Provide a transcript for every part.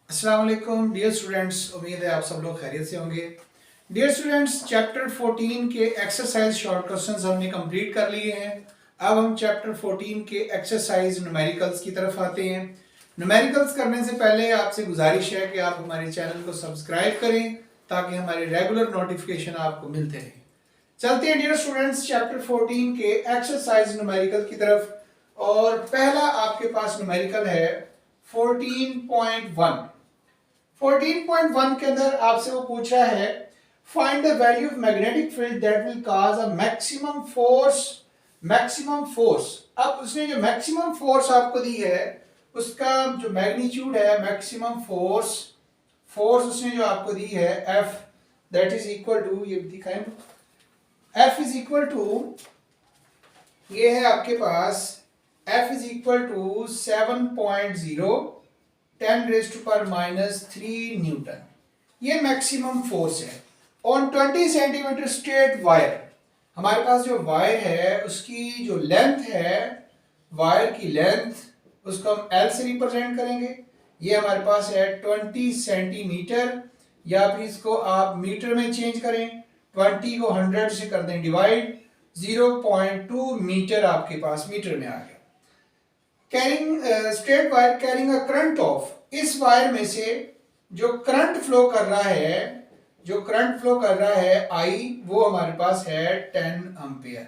अस्सलाम वालेकुम dear students, उम्मीद है आप सब लोग खैरियत से होंगे। डियर स्टूडेंट्स, चैप्टर 14 के एक्सरसाइज शॉर्ट क्वेश्चंस हमने कंप्लीट कर लिए हैं। अब हम चैप्टर 14 के एक्सरसाइज न्यूमेरिकल्स की तरफ आते हैं। न्यूमेरिकल्स करने से पहले आपसे गुजारिश है कि आप हमारे चैनल को सब्सक्राइब करें ताकि हमारे रेगुलर नोटिफिकेशन आपको मिलते रहें। चलते हैं डियर स्टूडेंट्स चैप्टर 14 के एक्सरसाइज न्यूमेरिकल की तरफ। और पहला आपके पास न्यूमेरिकल है 14.1। 14.1 के अंदर आपसे वो पूछा है find the value of magnetic field that will cause a maximum force. Maximum force, अब उसने जो मैक्सिमम फोर्स आपको दी है उसका जो मैग्नीट्यूड है, मैक्सिमम फोर्स, फोर्स उसने जो आपको दी है F that is equal to, ये दिखाएं, F इज इक्वल टू, ये है आपके पास F is equal to 7.0 10⁻³ newton. ये मैक्सिमम फोर्स है ऑन 20 सेंटीमीटर स्ट्रेट वायर। हमारे पास जो वायर है उसकी जो लेंथ है, वायर की लेंथ, उसको हम L से रिप्रेजेंट करेंगे। ये हमारे पास है 20 सेंटीमीटर, या फिर इसको आप मीटर में चेंज करें, 20 को 100 से कर दें डिवाइड, 0.2 मीटर आपके पास मीटर में आ गया। Carrying straight wire carrying a current of, इस वायर में से जो करंट फ्लो कर रहा है, जो करंट फ्लो कर रहा है आई, वो हमारे पास है 10 ampere.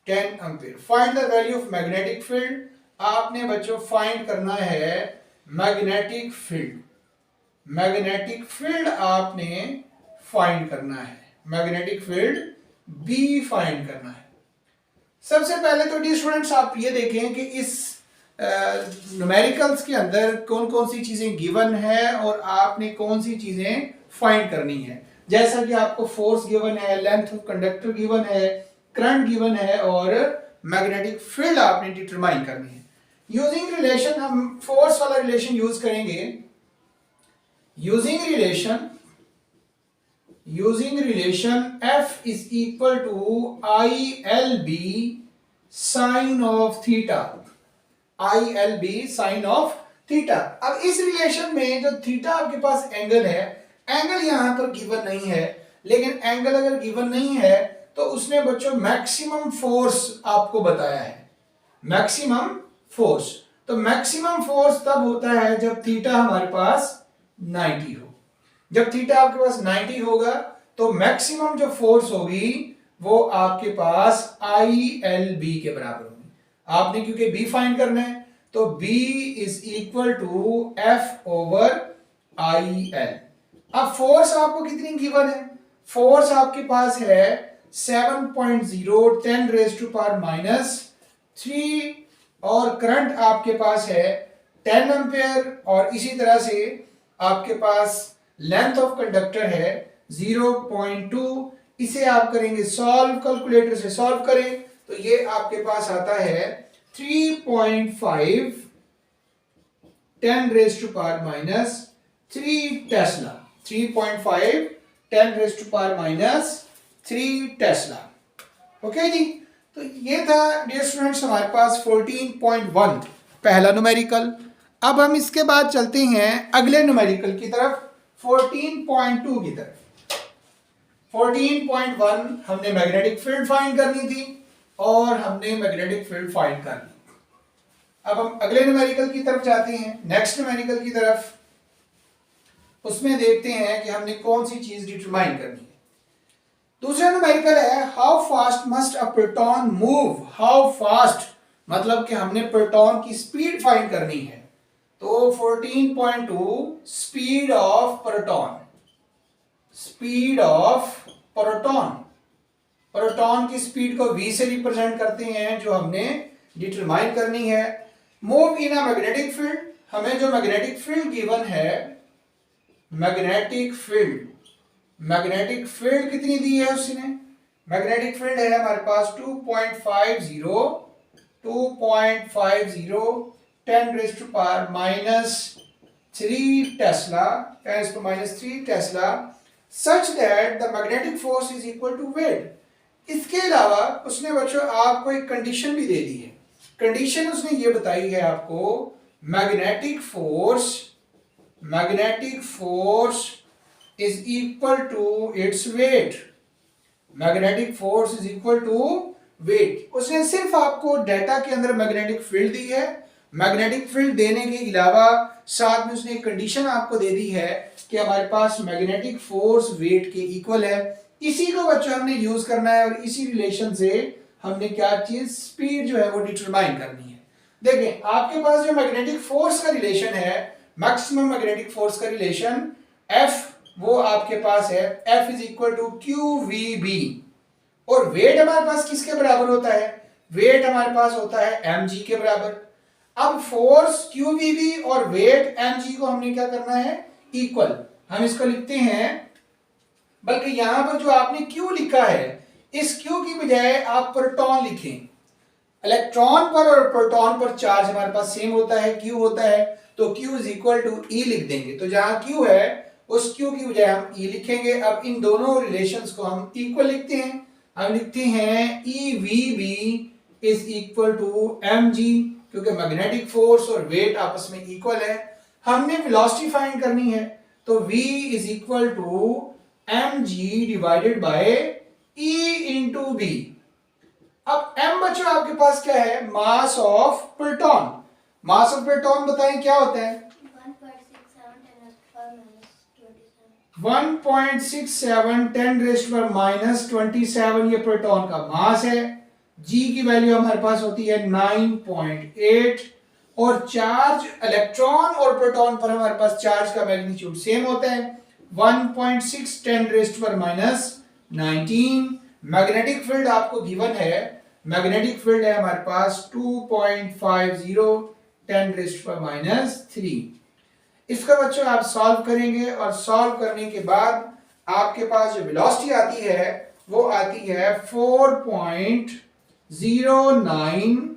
10 ampere. Find the value of magnetic field, आपने बच्चों फाइंड करना है मैग्नेटिक फील्ड। मैग्नेटिक फील्ड आपने फाइंड करना है, मैग्नेटिक फील्ड बी फाइंड करना है। सबसे पहले तो डी स्टूडेंट्स आप ये देखें कि इस न्यूमेरिकल्स के अंदर कौन कौन सी चीजें गिवन है और आपने कौन सी चीजें फाइंड करनी है। जैसा कि आपको फोर्स गिवन है, लेंथ ऑफ कंडक्टर गिवन है, करंट गिवन है और मैग्नेटिक फील्ड आपने डिटरमाइन करनी है। यूजिंग रिलेशन, हम फोर्स वाला रिलेशन यूज करेंगे। Using relation F is equal to ILB sine of theta. ILB sine of theta. अब इस रिलेशन में जो थीटा आपके पास एंगल है, एंगल यहां पर गिवन नहीं है, लेकिन एंगल अगर गिवन नहीं है तो उसने बच्चों मैक्सिमम फोर्स आपको बताया है। मैक्सिमम फोर्स, तो मैक्सिमम फोर्स तब होता है जब थीटा हमारे पास 90 हो। जब थीटा आपके पास 90 होगा तो मैक्सिमम जो फोर्स होगी वो आपके पास ILB के बराबर होगी। आपने क्योंकि B फाइंड करना है तो B is equal to F over IL। अब फोर्स आपको कितनी गिवन है? फोर्स आपके पास है 7.0 10⁻³ और करंट आपके पास है 10 एम्पेयर, और इसी तरह से आपके पास लेंथ ऑफ कंडक्टर है 0.2। इसे आप करेंगे सॉल्व, कैलकुलेटर से सॉल्व करें तो ये आपके पास आता है 3.5 10⁻³ टेस्ला। 3.5 10⁻³ टेस्ला। ओके जी, तो ये था डियर स्टूडेंट्स हमारे पास 14.1 पहला न्यूमेरिकल। अब हम इसके बाद चलते हैं अगले न्यूमेरिकल की तरफ, 14.2 की तरफ। 14.1 हमने मैग्नेटिक फील्ड फाइंड करनी थी और हमने मैग्नेटिक फील्ड फाइंड कर ली। अब हम अगले न्यूमेरिकल की तरफ जाते हैं, नेक्स्ट न्यूमेरिकल की तरफ। उसमें देखते हैं कि हमने कौन सी चीज डिटरमाइन करनी है। दूसरा न्यूमेरिकल है how fast must a proton move. How fast मतलब कि हमने प्रोटॉन की स्पीड फाइंड करनी है। तो 14.2 speed of proton. Speed of proton, proton की स्पीड को v से रिप्रेजेंट करते हैं जो हमने डिटरमाइन करनी है। Move in a magnetic field, हमें जो मैग्नेटिक फील्ड गिवन है, मैग्नेटिक फील्ड, मैग्नेटिक फील्ड कितनी दी है उसने? मैग्नेटिक फील्ड है हमारे पास 2.50 10⁻³ Tesla, 10⁻³ Tesla, such that the magnetic force is equal to weight। इसके अलावा उसने बच्चों आपको एक कंडीशन भी दे दी है। कंडीशन उसने ये बताई है आपको, magnetic force magnetic force is equal to its weight. Magnetic force is equal to weight. उसने सिर्फ आपको डाटा के अंदर मैग्नेटिक फील्ड दी है। मैग्नेटिक फील्ड देने के अलावा साथ में उसने एक कंडीशन आपको दे दी है कि हमारे पास मैग्नेटिक फोर्स वेट के इक्वल है। इसी को बच्चों हमने यूज करना है और इसी रिलेशन से हमने क्या चीज स्पीड जो है वो डिटरमाइन करनी है। देखें आपके पास जो मैग्नेटिक फोर्स का रिलेशन है, मैक्सिमम मैग्नेटिक फोर्स का रिलेशन F, वो आपके पास है F is equal to QVB। और वेट हमारे पास किसके बराबर होता है? वेट हमारे पास होता है mg के बराबर। अब फोर्स QVB और वेट mg को हमने क्या करना है? इक्वल। हम इसको लिखते हैं, बल्कि यहां पर जो आपने Q लिखा है, इस Q की बजाय आप प्रोटॉन लिखें। इलेक्ट्रॉन पर और प्रोटॉन पर चार्ज हमारे पास सेम होता है, Q होता है, तो Q is equal to E लिख देंगे। तो जहां Q है उस Q की बजाय हम E लिखेंगे। अब इन दोनों रिलेशंस को हम इक्वल लिखते हैं। हम लिखते हैं EVB is equal to mg, क्योंकि मैग्नेटिक फोर्स और वेट आपस में इक्वल है। हमने वेलोसिटी फाइंड करनी है, तो V is equal to mg divided by E into B। अब m बच्चों आपके पास क्या है? Mass of proton. Mass of proton बताएं क्या होता है? 1.67 10⁻⁻27 ये प्रोटॉन का मास है। G की वैल्यू हमारे पास होती है 9.8। और चार्ज इलेक्ट्रॉन और प्रोटॉन पर हमारे पास चार्ज का मैग्नीट्यूड सेम होता है 1.6 10⁻⁹19। मैग्नेटिक फील्ड आपको गिवन है, मैग्नेटिक फील्ड है हमारे पास 2.50 10⁻³ इसका बच्चों आप सॉल्व करेंगे और सॉल्व करने के बाद आपके पास जो वेलोसिटी आती है वो आती है 4.09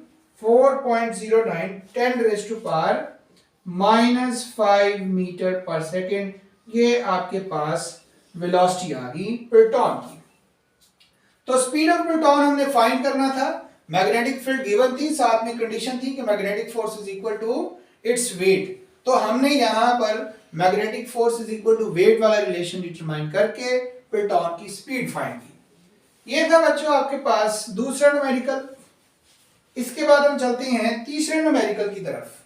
10⁻⁻5 मीटर पर सेकेंड। ये आपके पास वेलोसिटी आ गई प्रोटॉन की। तो स्पीड ऑफ प्रोटॉन हमने फाइंड करना था। मैग्नेटिक फील्ड गिवन थी, साथ में कंडीशन थी कि magnetic force is equal to its weight. तो हमने यहां पर magnetic force is equal to weight वाला रिलेशन डिटरमाइन करके प्रोटॉन की स्पीड फाइंड की। ये था बच्चों आपके पास दूसरा न्यूमेरिकल। इसके बाद हम चलते हैं तीसरे न्यूमेरिकल की तरफ।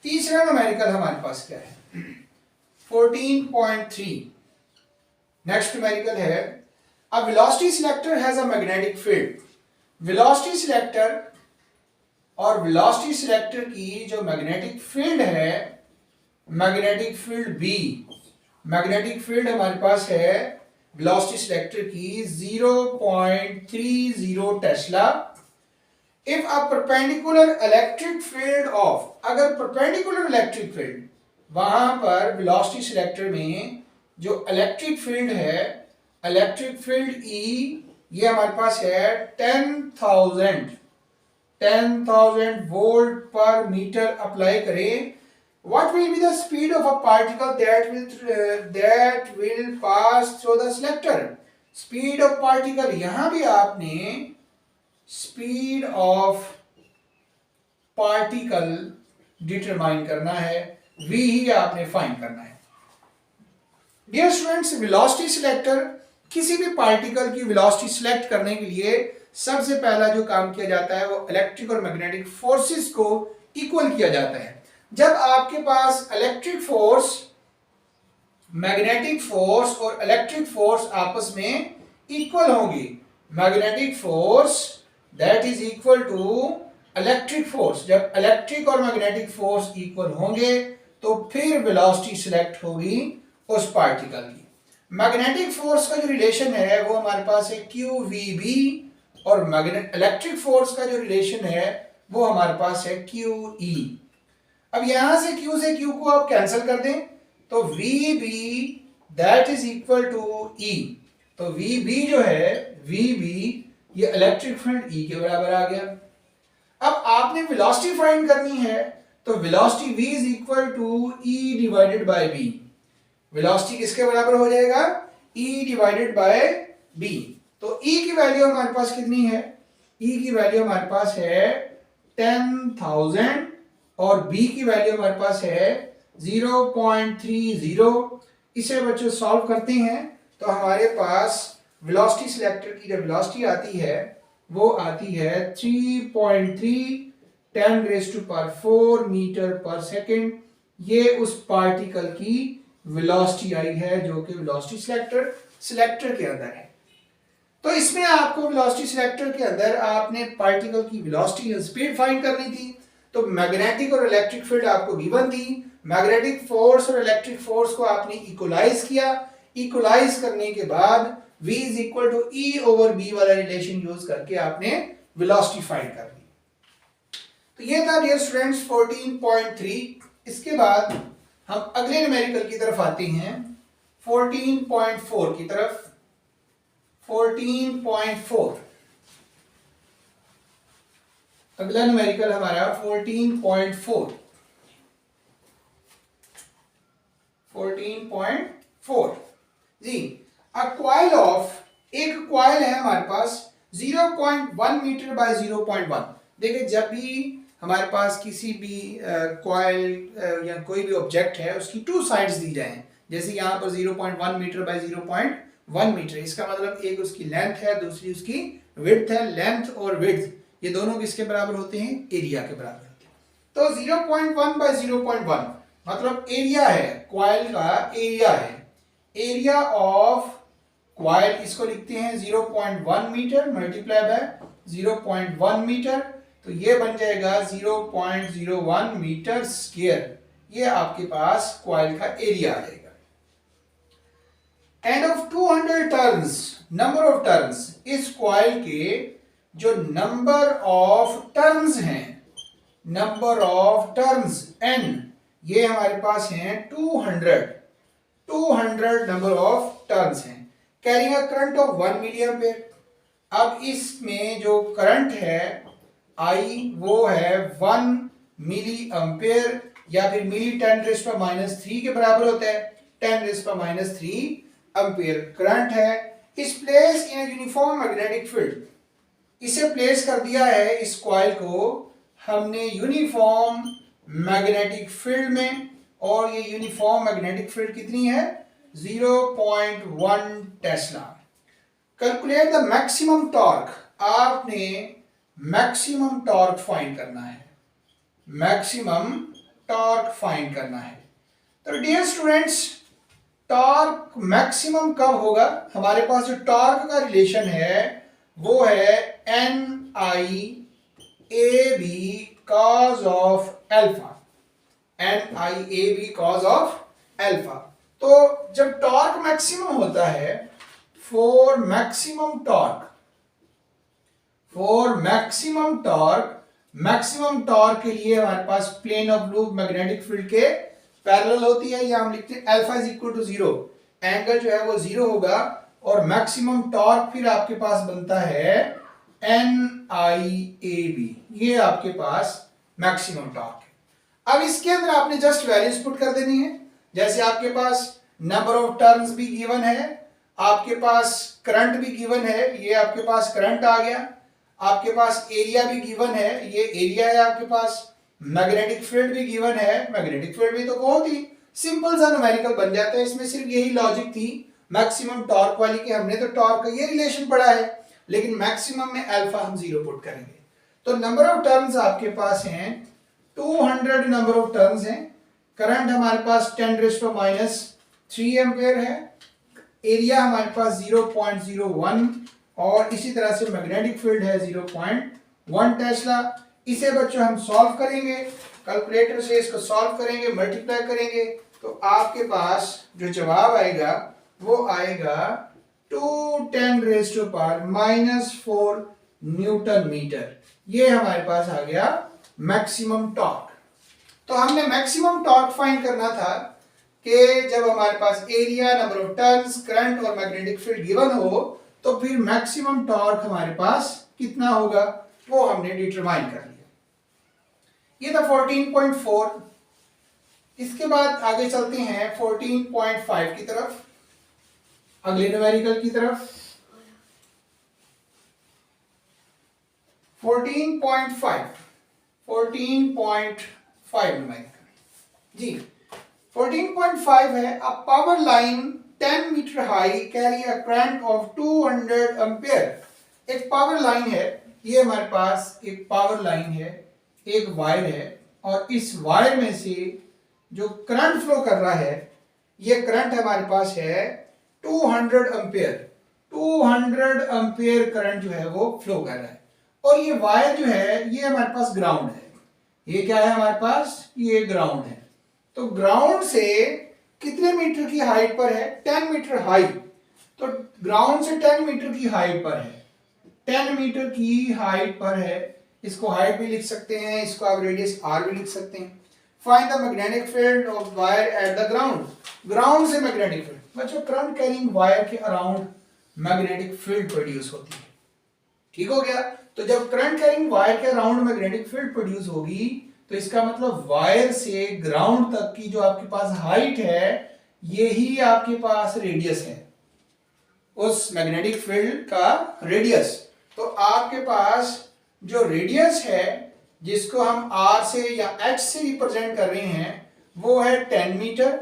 तीसरा न्यूमेरिकल हमारे पास क्या है? 14.3। नेक्स्ट न्यूमेरिकल है a velocity selector has a magnetic field. Velocity selector और वेलोसिटी सिलेक्टर की जो मैग्नेटिक फील्ड है, magnetic field B, magnetic field हमारे पास है वेलोसिटी सिलेक्टर की 0.30 Tesla. If a perpendicular electric field of, अगर परपेंडिकुलर इलेक्ट्रिक फील्ड, वहां पर वेलोसिटी सिलेक्टर में जो इलेक्ट्रिक फील्ड है, इलेक्ट्रिक फील्ड E, ये हमारे पास है 10,000 वोल्ट पर मीटर अप्लाई करें। What will be the speed of a particle that will pass through the selector? Speed of particle, यहां भी आपने speed of particle डिटरमाइन करना है, V ही आपने फाइंड करना है। डियर स्टूडेंट्स, वेलोसिटी सिलेक्टर, किसी भी पार्टिकल की वेलोसिटी सिलेक्ट करने के लिए सबसे पहला जो काम किया जाता है वो इलेक्ट्रिक और मैग्नेटिक फोर्सेस को इक्वल किया जाता है। जब आपके पास इलेक्ट्रिक फोर्स, मैग्नेटिक फोर्स और इलेक्ट्रिक फोर्स आपस में इक्वल होंगी, magnetic force that is equal to electric force, जब इलेक्ट्रिक और मैग्नेटिक फोर्स इक्वल होंगे तो फिर वेलोसिटी सिलेक्ट होगी उस पार्टिकल की। मैग्नेटिक फोर्स का जो रिलेशन है वो हमारे पास है QVB और इलेक्ट्रिक फोर्स का जो रिलेशन है वो हमारे पास है QE। अब यहां से Q से Q को आप कैंसिल कर दें तो VB that is equal to E। तो VB जो है, VB ये इलेक्ट्रिक फील्ड E के बराबर आ गया। अब आपने वेलोसिटी फाइंड करनी है, तो velocity V is equal to E divided by B। Velocity किसके बराबर हो जाएगा? E divided by B। तो E की वैल्यू हमारे पास कितनी है? E की वैल्यू हमारे पास है 10,000 और b की वैल्यू हमारे पास है 0.30। इसे बच्चों सॉल्व करते हैं तो हमारे पास वेलोसिटी सिलेक्टर की जो वेलोसिटी आती है वो आती है 3.3 10⁻⁴ मीटर पर सेकेंड। ये उस पार्टिकल की वेलोसिटी आई है जो कि वेलोसिटी सिलेक्टर के अंदर है। तो इसमें आपको वेलोसिटी सिलेक्टर के अंदर आपने पार्टिकल की वेलोसिटी और स्पीड फाइंड करनी थी। तो मैग्नेटिक और इलेक्ट्रिक फील्ड आपको गिवन थी। मैग्नेटिक फोर्स और इलेक्ट्रिक फोर्स को आपने इक्वलाइज किया। इक्वलाइज करने के बाद V is equal to E over B वाला रिलेशन यूज करके आपने वेलोसिटी फाइंड कर ली। तो ये था डियर स्टूडेंट्स 14.3। इसके बाद हम अगले न्यूमेरिकल की तरफ आते हैं 14.4 की तरफ। 14.4 अगला न्यूमेरिकल हमारा 14.4। 14.4 जी, अ कॉइल ऑफ, एक कॉइल है हमारे पास 0.1 मीटर बाय 0.1। देखिए जब भी हमारे पास किसी भी कॉइल या कोई भी ऑब्जेक्ट है उसकी टू साइड्स दी जाए, जैसे यहाँ पर 0.1 मीटर बाय 0.1 मीटर, इसका मतलब एक उसकी लेंथ है, दूसरी उसकी विड्थ है। लेंथ और विड्थ ये दोनों किसके बराबर होते हैं? एरिया के बराबर होते हैं। तो 0.1 बाय 0.1 मतलब एरिया है, कॉइल का एरिया है। एरिया ऑफ कॉइल इसको लिखते हैं 0.1 मीटर मल्टीप्लाई बाय 0.1 मीटर, तो ये बन जाएगा 0.01 मीटर स्क्वायर। ये आपके पास कॉइल का एरिया आ जाएगा। And of 200 turns, number of turns, इस कॉइल के जो नंबर ऑफ टर्न्स हैं, नंबर ऑफ टर्न्स n, ये हमारे पास हैं 200 नंबर ऑफ टर्न्स हैं। Carrying a current of 1 milliampere. अब इसमें जो करंट है I वो है 1 मिली एम्पेयर या फिर मिली 10⁻³ के बराबर होता है। 10⁻³ एम्पेयर करंट है। इस place in uniform magnetic field, इसे प्लेस कर दिया है इस कॉइल को हमने यूनिफॉर्म मैग्नेटिक फील्ड में, और ये यूनिफॉर्म मैग्नेटिक फील्ड कितनी है? 0.1 Tesla. Calculate the maximum torque, आपने मैक्सिमम टॉर्क फाइंड करना है। मैक्सिमम टॉर्क फाइंड करना है। तो डियर स्टूडेंट्स, टॉर्क मैक्सिमम कब होगा? हमारे पास जो टॉर्क का रिलेशन है वो है NIAB cos of alpha. NIAB cos of alpha. तो जब टॉर्क मैक्सिमम होता है, for maximum torque, maximum torque के लिए हमारे पास plane of loop magnetic field के पैरेलल होती है, या हम लिखते हैं alpha is equal to 0, angle जो है वो 0 होगा, और मैक्सिमम टॉर्क फिर आपके पास बनता है NIAB। ये आपके पास मैक्सिमम टॉर्क है। अब इसके अंदर आपने जस्ट वैल्यूज पुट कर देनी है। जैसे आपके पास नंबर ऑफ टर्न्स भी गिवन है, आपके पास करंट भी गिवन है, ये आपके पास करंट आ गया, आपके पास एरिया भी गिवन है, ये एरिया है आपके पास, मैग्नेटिक फील्ड भी गिवन है, मैग्नेटिक फील्ड भी। तो बहुत ही सिंपल सा न्यूमेरिकल बन जाता है। इसमें सिर्फ यही लॉजिक थी मैक्सिमम टॉर्क वाली कि हमने तो टॉर्क का ये रिलेशन पढ़ा है, लेकिन मैक्सिमम में अल्फा हम 0 पुट करेंगे। तो नंबर ऑफ टर्न्स आपके पास हैं 200 नंबर ऑफ टर्न्स हैं। करंट हमारे पास 10⁻³ एम्पेयर है। एरिया हमारे पास 0.01, और इसी तरह से मैग्नेटिक फील्ड है 0.1 टेस्ला। इसे बच्चों हम सॉल्व करेंगे, कैलकुलेटर से इसको सॉल्व करेंगे, मल्टीप्लाई करेंगे, तो आपके पास जो जवाब आएगा वो आएगा 2×10⁻⁴ न्यूटन मीटर। ये हमारे पास आ गया मैक्सिमम टॉर्क। तो हमने मैक्सिमम टॉर्क फाइंड करना था कि जब हमारे पास area, number of turns, current और मैग्नेटिक फील्ड गिवन हो, तो फिर मैक्सिमम टॉर्क हमारे पास कितना होगा वो हमने डिटरमाइन कर लिया। ये था 14.4। इसके बाद आगे चलते हैं 14.5 की तरफ, अगले न्यूमेरिकल की तरफ। 14.5 5 न्यूमेरिकल जी। 14.5 है, a power line 10 metre high carry a current of 200 ampere. एक पावर लाइन है, ये हमारे पास एक पावर लाइन है, एक वायर है, और इस वायर में से जो करंट फ्लो कर रहा है, ये करंट हमारे पास है 200 एम्पेयर। 200 एम्पेयर करंट जो है वो फ्लो कर रहा है, और ये वायर जो है ये हमारे पास ग्राउंड है। ये क्या है हमारे पास, ये ग्राउंड है। तो ग्राउंड से कितने मीटर की हाइट पर है, 10 मीटर हाई। तो ग्राउंड से 10 मीटर की हाइट पर है, 10 मीटर की हाइट पर है। इसको हाइट भी लिख सकते हैं, इसको आप रेडियस आर भी लिख सकते हैं। Find the magnetic field of wire at the ground. Ground से मैग्नेटिक फील्ड, बच्चों करंट कैरिंग वायर के अराउंड मैग्नेटिक फील्ड प्रोड्यूस होती है। ठीक हो गया। तो जब करंट कैरिंग वायर के अराउंड मैग्नेटिक फील्ड प्रोड्यूस होगी, तो इसका मतलब वायर से ग्राउंड तक की जो आपके पास हाइट है, यही आपके पास रेडियस है, उस मैग्नेटिक फील्ड का रेडियस। तो आपके पास जो रेडियस है, जिसको हम आर से या एच से रिप्रेजेंट कर रहे हैं, वो है 10 मीटर,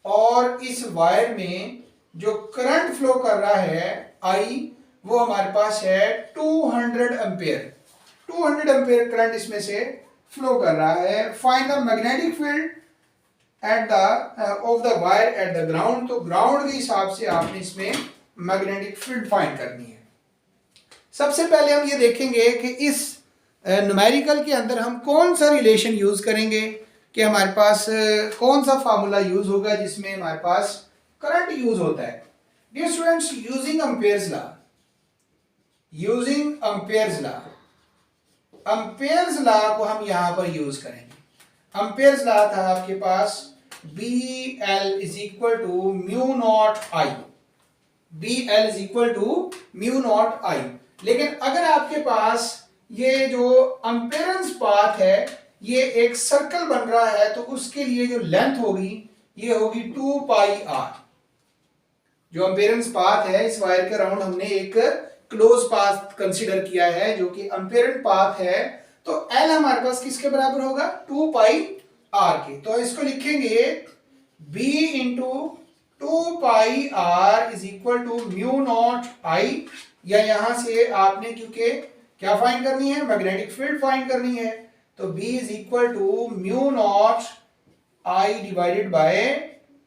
और इस वायर में जो करंट फ्लो कर रहा है आई, वो हमारे पास है 200 एम्पेयर। 200 एम्पेयर करंट इसमें से फ्लो कर रहा है। Find the magnetic field at the of the wire at the ground. तो ग्राउंड के हिसाब से आपने इसमें मैग्नेटिक फील्ड फाइंड करनी है। सबसे पहले हम ये देखेंगे कि इस न्यूमेरिकल के अंदर हम कौन सा रिलेशन यूज करेंगे, कि हमारे पास कौन सा फार्मूला यूज होगा जिसमें हमारे पास करंट यूज होता है। Dear students, using Ampere's law, using Ampere's law, ampere's law को हम यहां पर यूज करेंगे। एम्पेयर्स लॉ था आपके पास B L is equal to mu naught I, B L is equal to mu naught I. लेकिन अगर आपके पास ये जो एम्पेरेंस पाथ है, ये एक सर्कल बन रहा है, तो उसके लिए जो लेंथ होगी, ये होगी 2 पाई आर। जो एम्पेरेंस पाथ है, इस वायर के अराउंड हमने एक क्लोज पाथ कंसीडर किया है, जो कि एम्पेरेंट पाथ है। तो एल हमारे पास किसके बराबर होगा, 2 पाई आर के। तो इसको लिखेंगे b into 2 pi R is equal to mu naught I, या यहां से आपने क्योंकि क्या फाइंड करनी है, मैग्नेटिक फील्ड फाइंड करनी है, तो b is equal to mu naught I divided by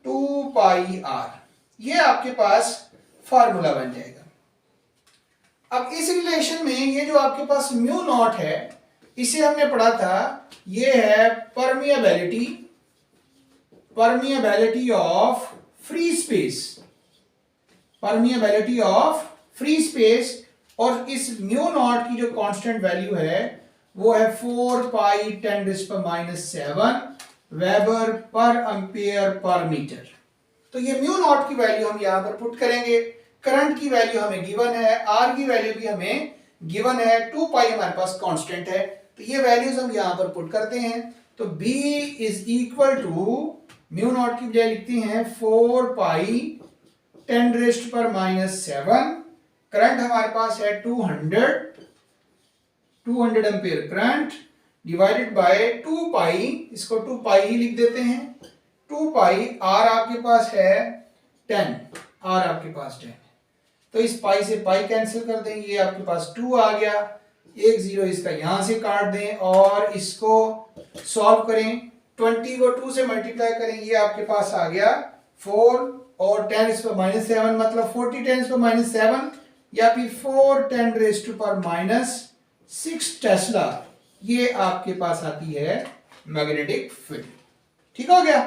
2 pi r. ये आपके पास फार्मूला बन जाएगा। अब इस रिलेशन में ये जो आपके पास म्यू नॉट है, इसे हमने पढ़ा था, ये है permeability, permeability of free space, permeability of free space. और इस म्यू नॉट की जो कांस्टेंट वैल्यू है, वो है 4 pi 10⁻⁷ weber per ampere per metre. तो ये म्यू नॉट की वैल्यू हम यहां पर पुट करेंगे। करंट की वैल्यू हमें गिवन है, आर की वैल्यू भी हमें गिवन है, 2 पाई हमारे पास कांस्टेंट है। तो ये वैल्यूज हम यहां पर पुट करते हैं। तो B is equal to mu naught की बजाय लिखते हैं 4 पाई 10⁻⁷। करंट हमारे पास है 200 एम्पेयर करंट डिवाइडेड बाय 2 पाई, इसको 2 पाई ही लिख देते हैं। 2 पाई आर आपके पास है 10, आर आपके पास 10, तो इस पाई से पाई कैंसिल कर दें, ये आपके पास 2 आ गया, एक जीरो इसका यहां से काट दें और इसको सॉल्व करें। 20 को 2 से मल्टीप्लाई करें, ये आपके पास आ गया 4 और 10⁻⁷, मतलब 40 10⁻⁷, या फिर 4 10⁻⁻6 टेस्ला, ये आपके पास आती है मैग्नेटिक फील्ड। ठीक हो गया।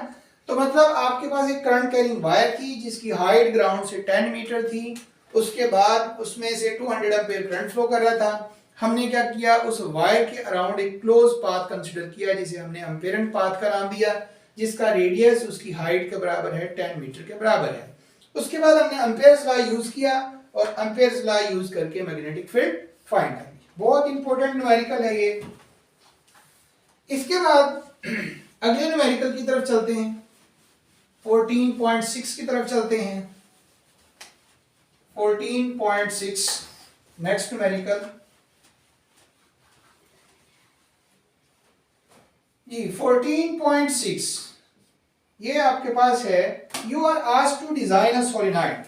तो मतलब आपके पास एक करंट कैरिंग वायर थी जिसकी हाइट ग्राउंड से 10 मीटर थी, उसके बाद उसमें से 200 एम्पीयर करंट फ्लो कर रहा था। हमने क्या किया, उस वायर के अराउंड एक क्लोज पाथ कंसीडर किया, जिसे हमने एम्पेरेंट पाथ का नाम दिया, जिसका रेडियस उसकी हाइट के बराबर है, 10 मीटर के बराबर है। उसके बाद हमने एम्पेयर्स लॉ यूज किया और एम्पेयर्स लॉ यूज करके मैग्नेटिक फील्ड फाइंड कर ली। बहुत इंपॉर्टेंट न्यूमेरिकल है ये। इसके बाद अगले न्यूमेरिकल की तरफ चलते हैं, 14.6 की तरफ चलते हैं। 14.6 नेक्स्ट न्यूमेरिकल। जी 14.6 ये आपके पास है। You are asked to design a solenoid,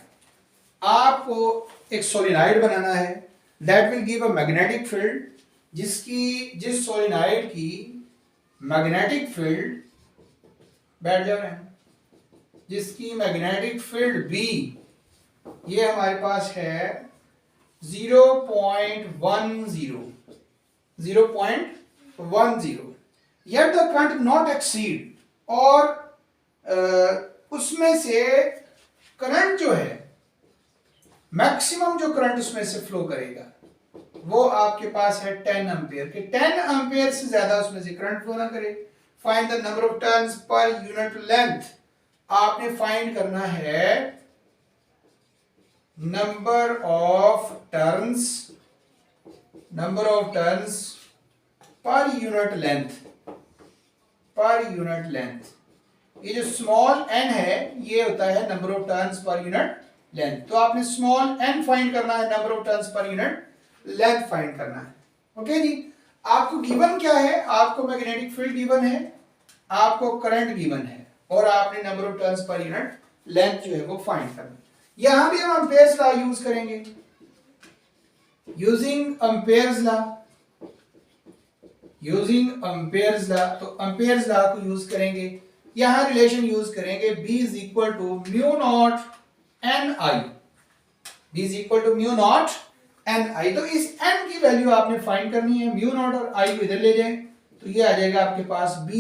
आपको एक सोलिनॉइड बनाना है that will give a magnetic field, जिस सोलिनॉइड की मैग्नेटिक फील्ड, बैठ जा रहे हैं, जिसकी मैग्नेटिक फील्ड बी ये हमारे पास है 0.10 yet the current not exceed, और उसमें से करंट जो है मैक्सिमम जो करंट उसमें से फ्लो करेगा वो आपके पास है 10 एम्पियर के। 10 एम्पियर से ज्यादा उसमें से करंट फ्लो ना करे। Find the number of turns per unit length, आपने फाइंड करना है number of turns per unit length. ये जो स्मॉल n है ये होता है number of turns per unit length. तो आपने स्मॉल n फाइंड करना है, number of turns per unit length find करना है। ओके जी, आपको गिवन क्या है? आपको मैग्नेटिक फील्ड गिवन है, आपको करंट गिवन है, और आपने number of turns per unit length जो है वो फाइंड करना है। यहां भी हम एम्पेयर्स लॉ यूज करेंगे, यूजिंग एम्पेयर्स लॉ। तो एम्पेयर्स लॉ को यूज करेंगे, यहां रिलेशन यूज करेंगे B is equal to mu naught N I. तो इस n की वैल्यू आपने फाइंड करनी है, म्यू नॉट और i को इधर ले जाएं तो ये आ जाएगा आपके पास B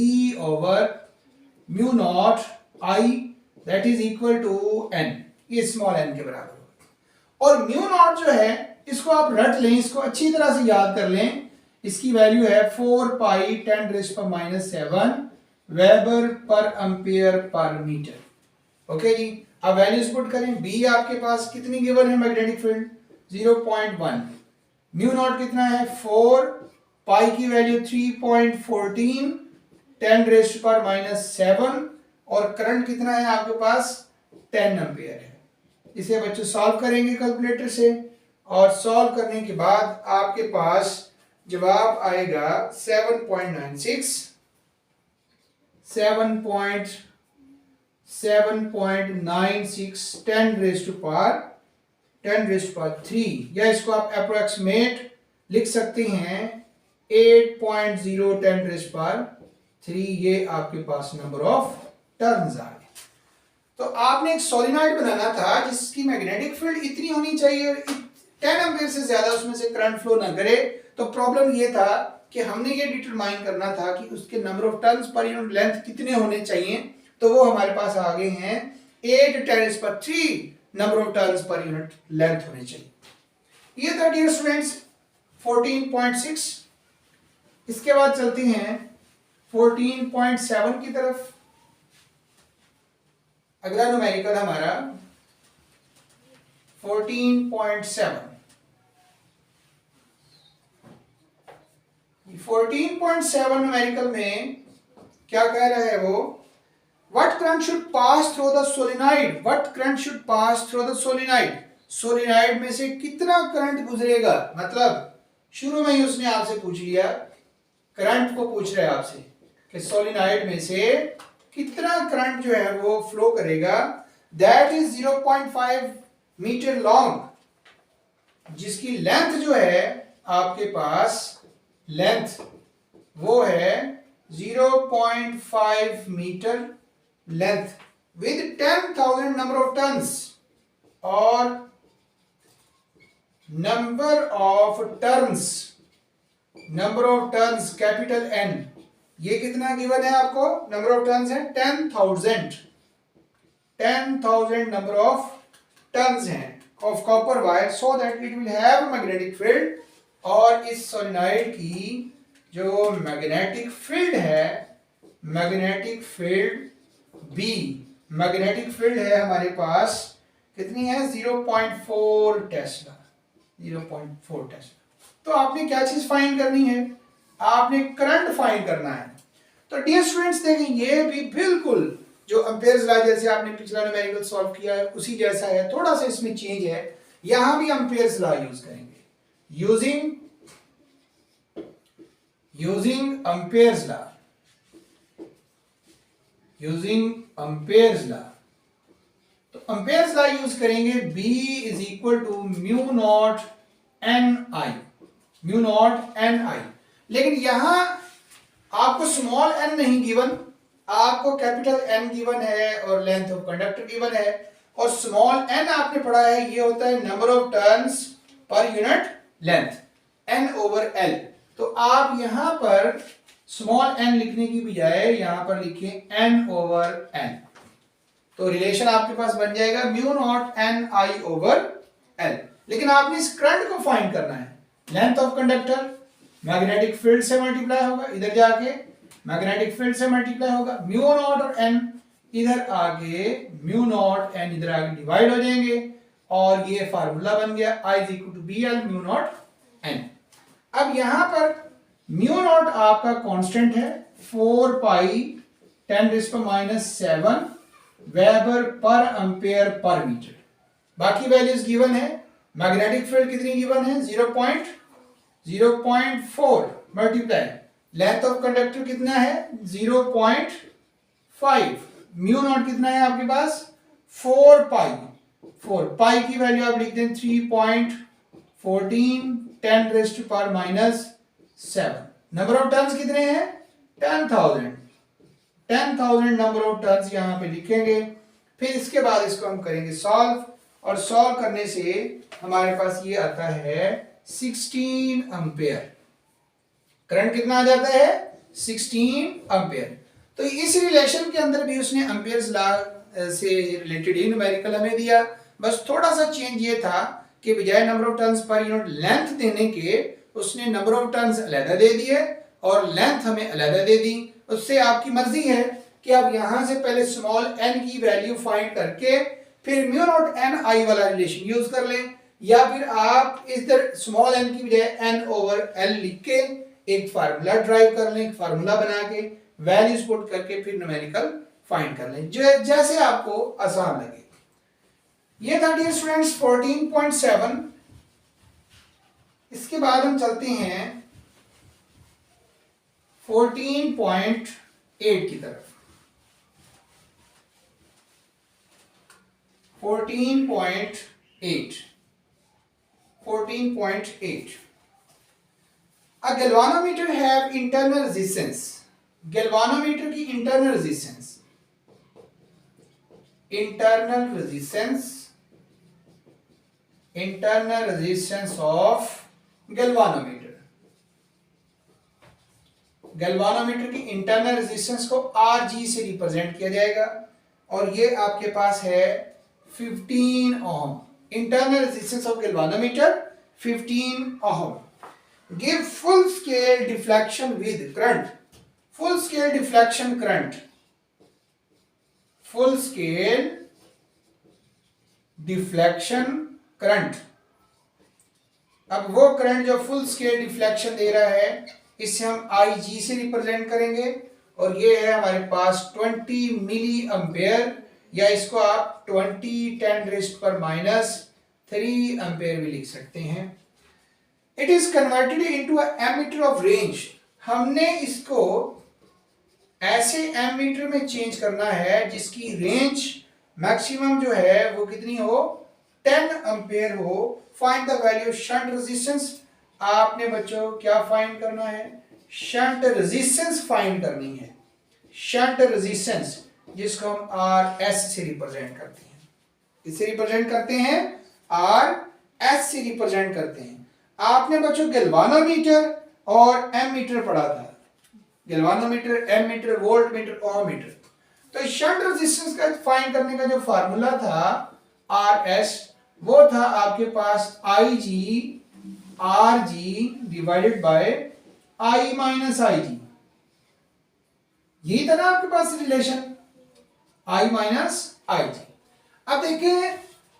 over mu naught i that is equal to n, ये स्मॉल n के बराबर होगा। और म्यू नॉट जो है इसको आप रट लें, इसको अच्छी तरह से याद कर लें। इसकी वैल्यू है 4 पाई 10⁻⁷ वेबर पर एम्पियर पर मीटर। ओके जी, अब वैल्यूज पुट करें। बी आपके पास कितनी गिवन है मैग्नेटिक फील्ड 0.1, म्यू नॉट कितना है 4, पाई की वैल्यू 3.14 10⁻⁷, और करंट कितना है आपके पास 10 एम्पियर है। इसे बच्चों सॉल्व करेंगे कैलकुलेटर से, और सॉल्व करने के बाद आपके पास जवाब आएगा 7.96 10⁻³ या इसको आप अप्रोक्सीमेट लिख सकते हैं 8.0 10⁻³ ये आपके पास नंबर ऑफ टर्न्स आ गए। तो आपने एक सोलिनॉइड बनाना था जिसकी मैग्नेटिक फील्ड इतनी होनी चाहिए 10 एम्पीयर से ज्यादा उसमें से करंट फ्लो ना करे। तो प्रॉब्लम ये था कि हमने ये डिटरमाइन करना था कि उसके number of turns per unit length कितने होने चाहिए। तो वो हमारे पास आ गए हैं 8 number of turns per unit length होने चाहिए। ये था डियर स्टूडेंट्स 14.6। इसके बाद चलते हैं 14.7 की तरफ। अगला न्यूमेरिकल हमारा 14.7। 14.7 न्यूमेरिकल में क्या कह रहा है वो, what current should pass through the solenoid, solenoid में से कितना करंट गुजरेगा। मतलब शुरू में ही उसने आपसे पूछ लिया, करंट को पूछ रहा है आपसे कि सोलिनॉइड में से कितना करंट जो है वो फ्लो करेगा। दैट इज 0.5 मीटर लॉन्ग, जिसकी लेंथ जो है आपके पास लेंथ वो है 0.5 metre length with 10,000 number of turns, और number of turns capital N, ये कितना गिवन है आपको, नंबर ऑफ टर्न्स है 10,000 नंबर ऑफ टर्न्स हैं of copper wire, so that it will have magnetic field. और इस सोलिनॉइड की जो मैग्नेटिक फील्ड है, मैग्नेटिक फील्ड है हमारे पास कितनी है 0.4 टेस्ला। तो आपने क्या चीज फाइंड करनी है, आपने करंट फाइंड करना है। तो डियर स्टूडेंट्स देखें, ये भी बिल्कुल जो एम्पेयर्स लॉ जैसे आपने पिछला न्यूमेरिकल सॉल्व किया है उसी जैसा है, थोड़ा सा इसमें चेंज है। यहां भी एम्पेयर्स लॉ यूज करेंगे, using Ampere's law. Using Ampere's law, तो अम्पेयर्स लॉ यूज करेंगे, B is equal to mu naught N I, mu naught N I. लेकिन यहां आपको स्मॉल एन नहीं गिवन, आपको कैपिटल एन गिवन है और लेंथ ऑफ कंडक्टर गिवन है, और स्मॉल एन आपने पढ़ा है ये होता है number of turns per unit length, N over L. तो आप यहां पर स्मॉल एन लिखने की बजाय यहां पर लिखिए एन ओवर एन, तो रिलेशन आपके पास बन जाएगा म्यू नॉट एन आई ओवर एल। लेकिन आपने इस करंट को फाइंड करना है, length of conductor magnetic field से मल्टीप्लाई होगा, इधर जाके मैग्नेटिक फील्ड से मल्टीप्लाई होगा, म्यू नॉट और एन इधर आगे, म्यू नॉट एन इधर आगे डिवाइड हो जाएंगे, और ये फार्मूला बन गया I is equal to B L mu naught N. अब यहां पर म्यू नॉट आपका कांस्टेंट है 4 pi 10⁻⁷ weber per ampere per metre. बाकी वैल्यूज गिवन है, मैग्नेटिक फील्ड कितनी गिवन है 0.4 मल्टीप्लाई, लेंथ ऑफ कंडक्टर कितना है 0.5, म्यू नॉट कितना है आपके पास 4 पाई, 4 पाई की वैल्यू आप लिख दें 3.14 10⁻⁷। नंबर ऑफ टर्न्स कितने हैं 10,000 नंबर ऑफ टर्न्स यहां पे लिखेंगे। फिर इसके बाद इसको हम करेंगे सॉल्व, और सॉल्व करने से हमारे पास ये आता है 16 एम्पेयर। करंट कितना आ जाता है 16 एम्पेयर। तो इस रिलेशन के अंदर भी उसने एम्पेयर्स लॉ से रिलेटेड ही न्यूमेरिकल हमें दिया, बस थोड़ा सा चेंज ये था कि बजाय number of turns per unit length देने के उसने नंबर ऑफ टर्न्स अलग दे दिए और लेंथ हमें अलग दे दी। उससे आपकी मर्जी है कि आप यहां से पहले स्मॉल एन की वैल्यू फाइंड करके फिर म्यू नॉट एन आई वाला रिलेशन यूज कर लें, या फिर आप इधर स्मॉल एन की बजाय एन ओवर एल लिख के एक फार्मूला ड्राइव कर लें, एक फार्मूला बना के वैल्यूज पुट करके फिर न्यूमेरिकल फाइंड कर लें, जैसे आपको आसान लगे। ये था डियर स्टूडेंट्स 14.7। इसके बाद हम चलते हैं 14.8 की तरफ। 14.8 A galvanometer have internal resistance। Galvanometer की इंटरनल रेजिस्टेंस ऑफ गैल्वानोमीटर की इंटरनल रेजिस्टेंस को Rg से रिप्रेजेंट किया जाएगा, और ये आपके पास है 15 ohm. Internal resistance of galvanometer 15 ohm. Give full scale deflection with current, full scale deflection current, full scale deflection current. अब वो करंट जो फुल स्केल डिफ्लेक्शन दे रहा है इसे हम Ig से रिप्रेजेंट करेंगे, और ये है हमारे पास 20 मिली एम्पेयर, या इसको आप 20 10⁻³ एम्पेयर भी लिख सकते हैं। It is converted into ammeter of range. हमने इसको ऐसे एमीटर में चेंज करना है जिसकी रेंज मैक्सिमम जो है वो कितनी हो 10 एम्पेयर हो। Find the value of shunt resistance. आपने बच्चों क्या फाइंड करना है, शंट रेजिस्टेंस फाइंड करनी है। शंट रेजिस्टेंस जिसको हम आर एस से रिप्रेजेंट करते हैं, इसे रिप्रेजेंट करते हैं आर एस से रिप्रेजेंट करते हैं। आपने बच्चों गैल्वानोमीटर और एमीटर पढ़ा था, गैल्वानोमीटर, एमीटर, वोल्ट मीटर, ओम मीटर। तो शंट रेजिस्टेंस का फाइंड करने का जो फार्मूला था आर एस, वो था आपके पास I G R G divided by I minus I G. यही था ना आपके पास रिलेशन आई माइनस आई जी। अब देखिए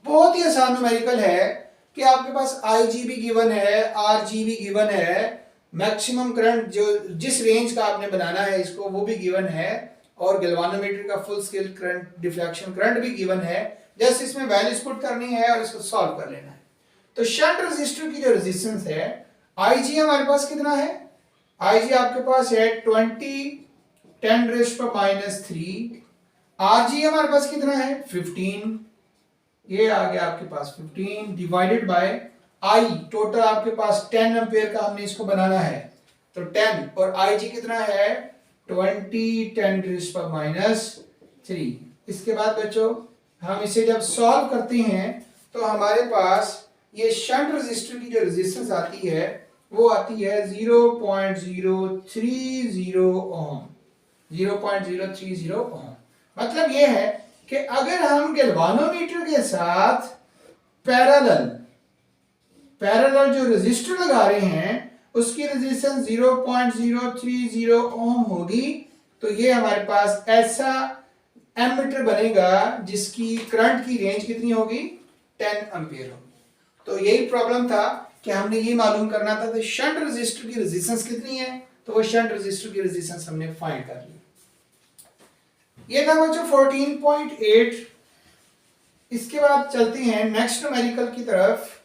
बहुत ही आसान न्यूमेरिकल है कि आपके पास आई जी भी गिवन है, आर जी भी गिवन है, मैक्सिमम करंट जो जिस रेंज का आपने बनाना है इसको वो भी गिवन है, और गैल्वानोमीटर का full scale current deflection current भी गिवन है। जस्ट इसमें वैल्यूज पुट करनी है और इसको सॉल्व कर लेना है। तो शंट रेजिस्टर की जो रेजिस्टेंस है Ig हमारे पास कितना है, Ig आपके पास है 20 10⁻³ आर जी हमारे पास कितना है 15, ये आ गया आपके पास 15 डिवाइडेड बाय आई, टोटल आपके पास 10 एम्पेयर का हमने इसको बनाना है, तो 10 और आई जी कितना है 20 10⁻³ इसके बाद बच्चों हम इसे जब सॉल्व करते हैं तो हमारे पास ये शंट रेजिस्टर की जो रेजिस्टेंस आती है वो आती है 0.030 ओम, 0.030 ओम। मतलब ये है कि अगर हम गैल्वानोमीटर के साथ पैरेलल जो रेजिस्टर लगा रहे हैं उसकी रेजिस्टेंस 0.030 ओम होगी, तो ये हमारे पास ऐसा एमीटर बनेगा जिसकी करंट की रेंज कितनी होगी 10 एम्पीयर होगी। तो यही प्रॉब्लम था कि हमने ये मालूम करना था कि शंट रेजिस्टर की रेजिस्टेंस कितनी है, तो वो शंट रेजिस्टर की रेजिस्टेंस हमने फाइंड कर ली। ये था बच्चों 14.8। इसके बाद चलते हैं नेक्स्ट न्यूमेरिकल की तरफ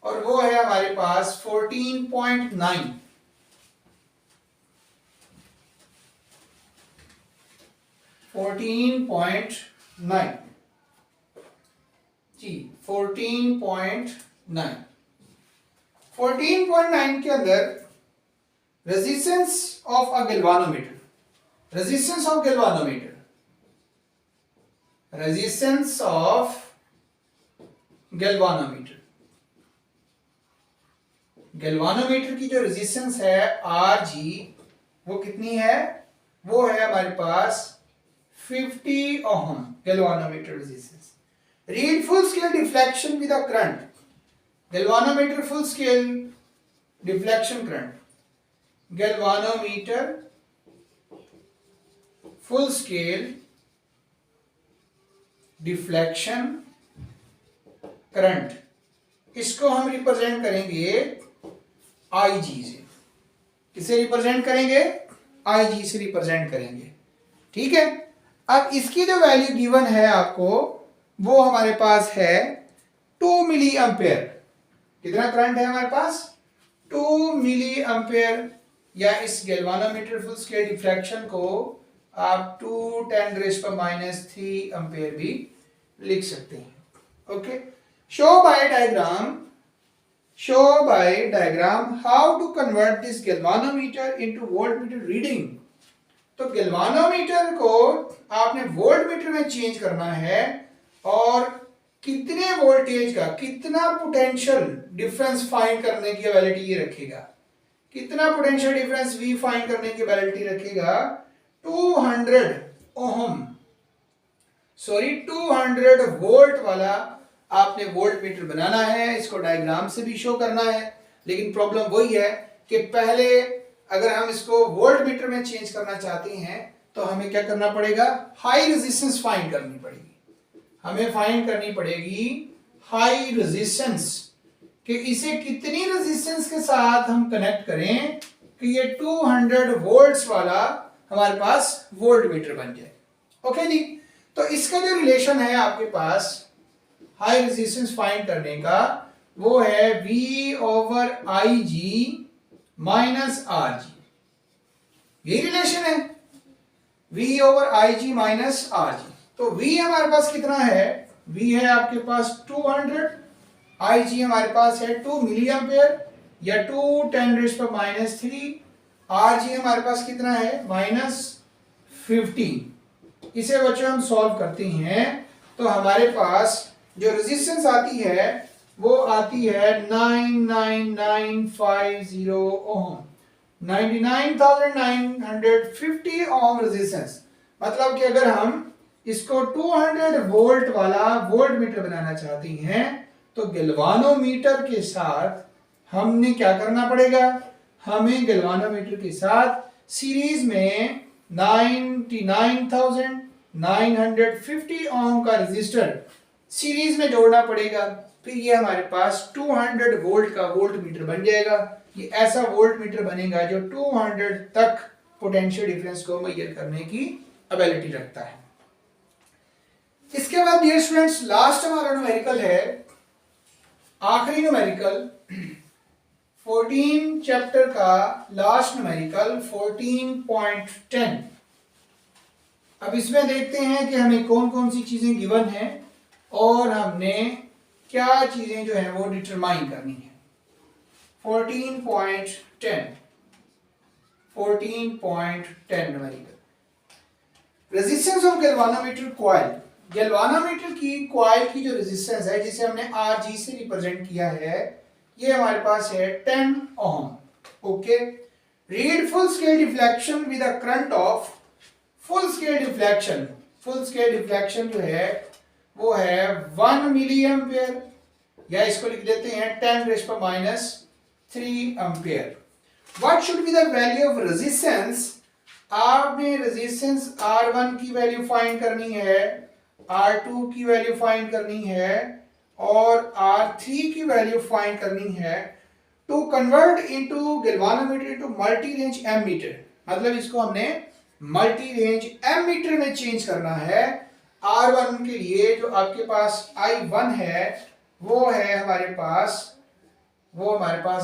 और वो है हमारे पास 14.9। 14.9 जी 14.9 14.9 के अंदर resistance of a galvanometer, resistance of galvanometer, resistance of galvanometer, galvanometer की जो रेजिस्टेंस है आर जी वो कितनी है, वो है हमारे पास 50 ohm galvanometer resistance. Read full scale deflection with the current, galvanometer full scale deflection current, galvanometer full scale deflection current, इसको हम रिप्रेजेंट करेंगे आईजी से। किसे रिप्रेजेंट करेंगे, आईजी से रिप्रेजेंट करेंगे, ठीक है। अब इसकी जो वैल्यू गिवन है आपको वो हमारे पास है 2 मिली एम्पेयर। कितना करंट है हमारे पास 2 मिली एम्पेयर, या इस गैल्वानोमीटर फुल स्केल डिफ्लेक्शन को आप 2 10⁻³ एम्पेयर भी लिख सकते हैं। Okay, show by diagram how to convert this galvanometer into voltmeter reading. तो गैल्वानोमीटर को आपने वोल्टमीटर में चेंज करना है और कितने वोल्टेज का कितना पोटेंशियल डिफरेंस फाइंड करने की एबिलिटी ये रखेगा, कितना पोटेंशियल डिफरेंस V फाइंड करने की एबिलिटी रखेगा 200 वोल्ट वाला आपने वोल्टमीटर बनाना है। इसको डायग्राम से भी शो करना है, लेकिन प्रॉब्लम वही है कि पहले अगर हम इसको वोल्टमीटर में चेंज करना चाहते हैं तो हमें क्या करना पड़ेगा, हाई रेजिस्टेंस फाइंड करनी पड़ेगी। हमें फाइंड करनी पड़ेगी हाई रेजिस्टेंस, कि इसे कितनी रेजिस्टेंस के साथ हम कनेक्ट करें कि ये 200 वोल्ट्स वाला हमारे पास वोल्टमीटर बन जाए। ओके जी, तो इसका जो रिलेशन है आपके पास हाई रेजिस्टेंस फाइंड करने का वो है V/IG माइनस RG, ये रिलेशन है V/IG माइनस RG। तो V हमारे पास कितना है, V है आपके पास 200, IG हमारे पास है 2 मिली एम्पेयर या 2 10⁻³ RG हमारे पास कितना है -50। इसे बच्चों हम सॉल्व करते हैं तो हमारे पास जो रेजिस्टेंस आती है वो आती है 99950 ओम, 99,950 ओम रेजिस्टेंस। मतलब कि अगर हम इसको 200 वोल्ट वाला वोल्टमीटर बनाना चाहते हैं तो गैल्वानोमीटर के साथ हमने क्या करना पड़ेगा, हमें गैल्वानोमीटर के साथ सीरीज में 99,950 ओम का रेजिस्टर सीरीज में जोड़ना पड़ेगा। फिर ये हमारे पास 200 वोल्ट का वोल्टमीटर बन जाएगा। ये ऐसा वोल्टमीटर बनेगा जो 200 तक पोटेंशियल डिफरेंस को मेजर करने की एबिलिटी रखता है। इसके बाद डियर स्टूडेंट्स लास्ट हमारा न्यूमेरिकल है, आखिरी न्यूमेरिकल 14 चैप्टर का लास्ट न्यूमेरिकल 14.10। अब इसमें देखते हैं कि हमें कौन कौन सी चीजें गिवन है और हमने क्या चीजें जो है वो डिटरमाइन करनी है। 14.10 numerical resistance of galvanometer coil. Galvanometer की कॉइल की जो रेजिस्टेंस है जिसे हमने RG से रिप्रेजेंट किया है, ये हमारे पास है 10 ohm. Okay, read full scale deflection with a current of full scale deflection. Full scale deflection जो है वो है 1 मिली एम्पियर, या इसको लिख देते हैं 10⁻³ ampere. What should be the value of resistance. आपने रेजिस्टेंस R1 की वैल्यू फाइंड करनी है, R2 की वैल्यू फाइंड करनी है और R3 की वैल्यू फाइंड करनी है to convert into galvanometer into multi range ammeter. मतलब इसको हमने मल्टी रेंज एमीटर में चेंज करना है। R1 के लिए जो आपके पास I1 है वो है हमारे पास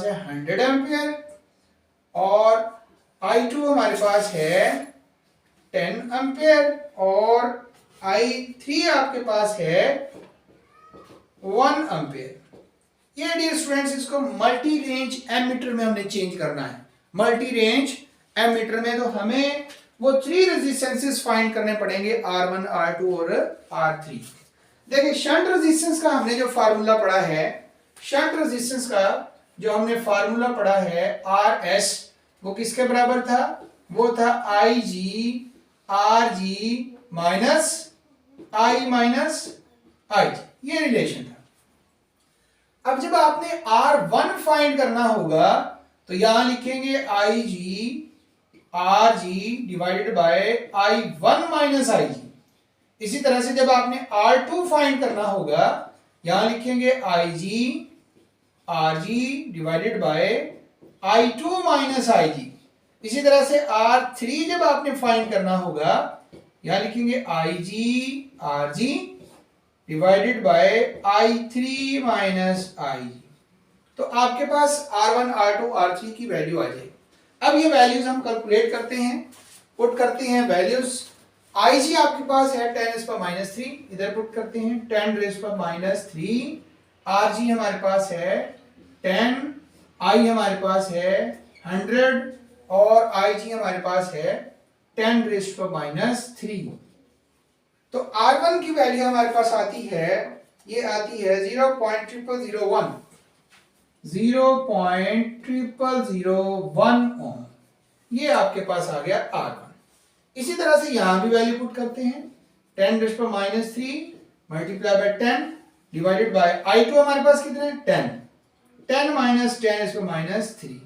है 100 एम्पियर और I2 हमारे पास है 10 एम्पियर और I3 आपके पास है 1 एम्पियर। ये डियर स्टूडेंट्स इसको मल्टी रेंज एमीटर में हमने चेंज करना है। मल्टी रेंज एमीटर में तो हमें वो 3 रेजिस्टेंसेस फाइंड करने पड़ेंगे, R1, R2 और R3। देखिए शंट रेजिस्टेंस का हमने जो फार्मूला पढ़ा है, शंट रेजिस्टेंस का जो हमने फार्मूला पढ़ा है RS, वो किसके बराबर था? वो था IG RG minus I minus IG, ये रिलेशन था। अब जब आपने R1 फाइंड करना होगा तो यहां लिखेंगे IG RG divided by I1 minus IG। इसी तरह से जब आपने R2 फाइंड करना होगा यहां लिखेंगे IG RG divided by I2 minus IG। इसी तरह से R3 जब आपने फाइंड करना होगा यहां लिखेंगे IG RG divided by I3 minus IG। तो आपके पास R1 R2 R3 की वैल्यू आ जाएगी। अब ये वैल्यूज हम कैलकुलेट करते हैं, पुट करते हैं वैल्यूज। IG आपके पास है 10⁻³ इधर पुट करते हैं 10⁻³ RG हमारे पास है 10, I हमारे पास है 100 और IG हमारे पास है 10⁻³ तो R1 की वैल्यू हमारे पास आती है, ये आती है 0.0001 ओम। ये आपके पास आ गया R1। इसी तरह से यहां भी वैल्यू पुट करते हैं 10⁻³ multiply by 10 divided by I2 हमारे पास कितने हैं 10 माइनस 10⁻³।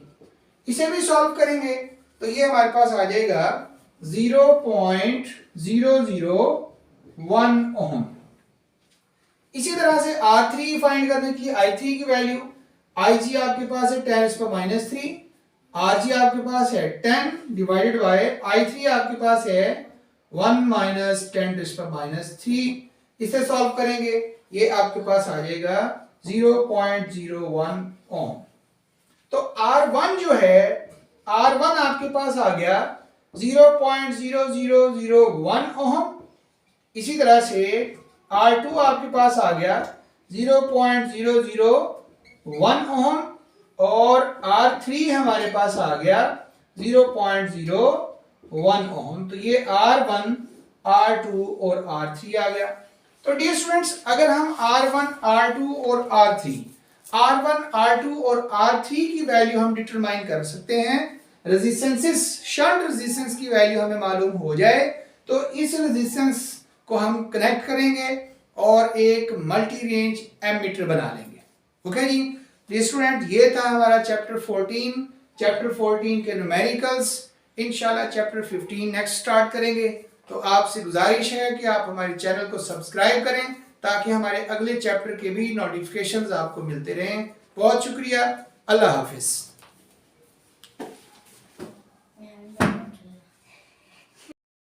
इसे भी सॉल्व करेंगे तो ये हमारे पास आ जाएगा 0.001 ओम। इसी तरह से R3 फाइंड करने के लिए I3 की वैल्यू, IG आपके पास है 10⁻³ RG आपके पास है 10 डिवाइडेड बाय I3 आपके पास है 1 माइनस 10⁻³। इसे सॉल्व करेंगे ये आपके पास आ जाएगा 0.01 ओम। तो R1 जो है R1 आपके पास आ गया 0.0001 ओम। इसी तरह से R2 आपके पास आ गया 0.001 ओम और R3 हमारे पास आ गया 0.01 ओम। तो ये R1 R2 और R3 आ गया। तो डियर स्टूडेंट्स अगर हम R1 R2 और R3 और R3 की वैल्यू हम डिटरमाइन कर सकते हैं, रेजिस्टेंसेस शंट रेजिस्टेंस की वैल्यू हमें मालूम हो जाए तो इस रेजिस्टेंस को हम कनेक्ट करेंगे और एक मल्टी रेंज एमीटर बना लेंगे। ओके जी स्टूडेंट, ये था हमारा चैप्टर 14 के न्यूमेरिकल्स। इंशाल्लाह चैप्टर 15 नेक्स्ट स्टार्ट करेंगे। तो आपसे गुजारिश है कि आप हमारे चैनल को सब्सक्राइब करें ताकि हमारे अगले चैप्टर के भी नोटिफिकेशंस आपको मिलते रहें। बहुत शुक्रिया, अल्लाह हाफिज।